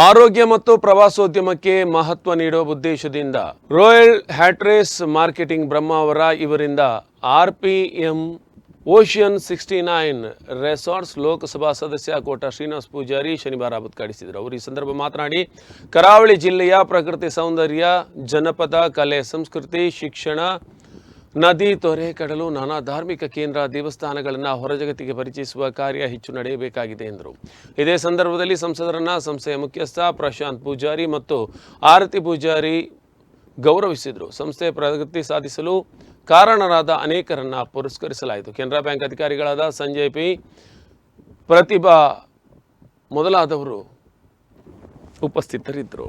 ಆರೋಗ್ಯ ಮತ್ತು ಪ್ರವಾಸೋದ್ಯಮಕ್ಕೆ ಮಹತ್ವ ನೀಡುವ ಉದ್ದೇಶದಿಂದ ರಾಯಲ್ ಹ್ಯಾಟ್ರೇಸ್ ಮಾರ್ಕೆಟಿಂಗ್ ಬ್ರಹ್ಮಾವರ ಇವರಿಂದ RPM ಓಷಿಯನ್ 69 ರೆಸಾರ್ಟ್ಸ್ ಲೋಕಸಭಾ ಸದಸ್ಯ ಕೋಟ ಶ್ರೀನಿವಾಸ್ ಪೂಜಾರಿ ಶನಿವಾರ ಉದ್ಘಾಟಿಸಿದರು. ಅವರು ಈ ಸಂದರ್ಭ ಮಾತನಾಡಿ, ಕರಾವಳಿ ಜಿಲ್ಲೆಯ ಪ್ರಕೃತಿ ಸೌಂದರ್ಯ, ಜನಪದ ಕಲೆ, ಸಂಸ್ಕೃತಿ, ಶಿಕ್ಷಣ, ನದಿ, ತೊರೆ, ಕಡಲು, ನಾನಾ ಧಾರ್ಮಿಕ ಕೇಂದ್ರ, ದೇವಸ್ಥಾನಗಳನ್ನು ಹೊರಜಗತ್ತಿಗೆ ಪರಿಚಯಿಸುವ ಕಾರ್ಯ ಹೆಚ್ಚು ನಡೆಯಬೇಕಾಗಿದೆ ಎಂದರು. ಇದೇ ಸಂದರ್ಭದಲ್ಲಿ ಸಂಸದರನ್ನ ಸಂಸ್ಥೆಯ ಮುಖ್ಯಸ್ಥ ಪ್ರಶಾಂತ್ ಪೂಜಾರಿ ಮತ್ತು ಆರತಿ ಪೂಜಾರಿ ಗೌರವಿಸಿದರು. ಸಂಸ್ಥೆ ಪ್ರಗತಿ ಸಾಧಿಸಲು ಕಾರಣರಾದ ಅನೇಕರನ್ನ ಪುರಸ್ಕರಿಸಲಾಯಿತು. ಕೆನರಾ ಬ್ಯಾಂಕ್ ಅಧಿಕಾರಿಗಳಾದ ಸಂಜಯ್ ಪಿ, ಪ್ರತಿಭಾ ಮೊದಲಾದವರು ಉಪಸ್ಥಿತರಿದ್ದರು.